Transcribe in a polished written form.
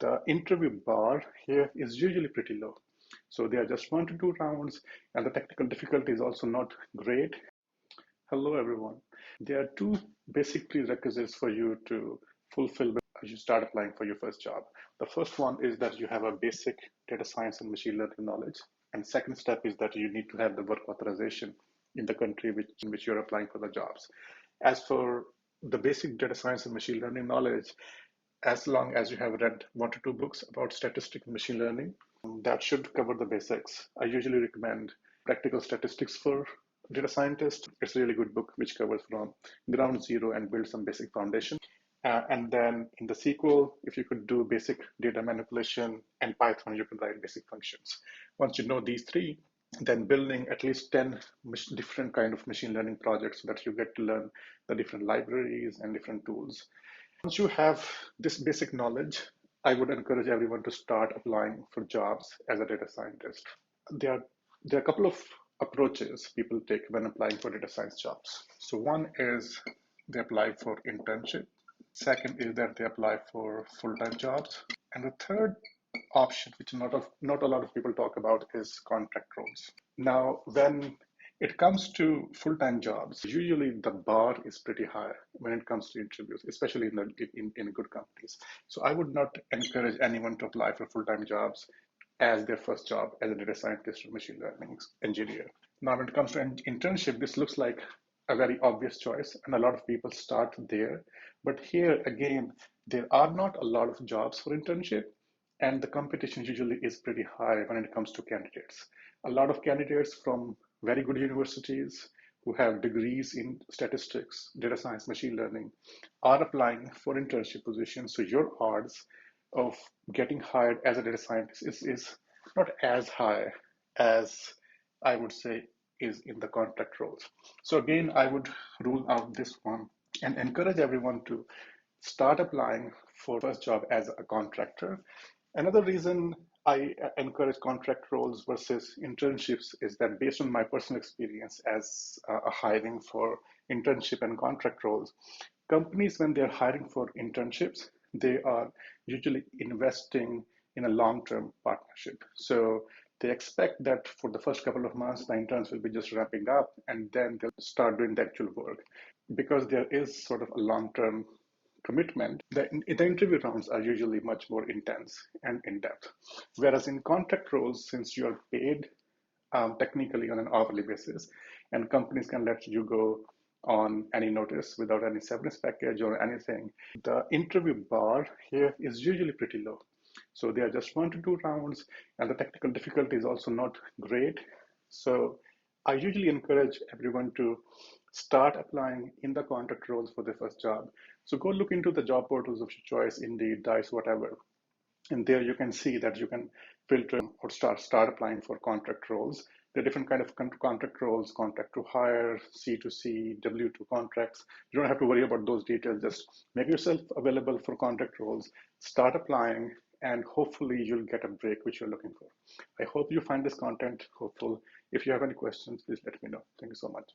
The interview bar here is usually pretty low. So they are just 1 to 2 rounds, and the technical difficulty is also not great. Hello, everyone. There are two basic prerequisites for you to fulfill as you start applying for your first job. The first one is that you have a basic data science and machine learning knowledge. And second step is that you need to have the work authorization in the country in which you're applying for the jobs. As for the basic data science and machine learning knowledge, as long as you have read 1 to 2 books about statistics and machine learning, that should cover the basics. I usually recommend Practical Statistics for Data Scientists. It's a really good book which covers from ground zero and builds some basic foundation. And then in the sequel, if you could do basic data manipulation and Python, you can write basic functions. Once you know these three, then building at least 10 different kind of machine learning projects so that you get to learn the different libraries and different tools. Once you have this basic knowledge, I would encourage everyone to start applying for jobs as a data scientist. There are a couple of approaches people take when applying for data science jobs. So one is they apply for internship. Second is that they apply for full-time jobs. And the third option, which not a lot of people talk about, is contract roles. Now, when it comes to full-time jobs, usually the bar is pretty high when it comes to interviews, especially in good companies. So I would not encourage anyone to apply for full-time jobs as their first job as a data scientist or machine learning engineer. Now, when it comes to an internship, this looks like a very obvious choice, and a lot of people start there. But here again, there are not a lot of jobs for internship, and the competition usually is pretty high when it comes to candidates. A lot of candidates from very good universities who have degrees in statistics, data science, machine learning are applying for internship positions. So your odds of getting hired as a data scientist is not as high as I would say is in the contract roles. So again, I would rule out this one and encourage everyone to start applying for first job as a contractor. Another reason I encourage contract roles versus internships is that based on my personal experience as a hiring for internship and contract roles, companies, when they're hiring for internships, they are usually investing in a long-term partnership. So they expect that for the first couple of months, the interns will be just ramping up and then they'll start doing the actual work. Because there is sort of a long-term commitment, the interview rounds are usually much more intense and in-depth. Whereas in contract roles, since you are paid technically on an hourly basis, and companies can let you go on any notice without any severance package or anything, the interview bar here is usually pretty low. So they are just 1 to 2 rounds, and the technical difficulty is also not great. So I usually encourage everyone to start applying in the contract roles for their first job. So go look into the job portals of your choice, Indeed, Dice, whatever. And there you can see that you can filter or start applying for contract roles. There are different kind of contract roles, contract to hire, C2C, W2 contracts. You don't have to worry about those details. Just make yourself available for contract roles, start applying, and hopefully you'll get a break which you're looking for. I hope you find this content helpful. If you have any questions, please let me know. Thank you so much.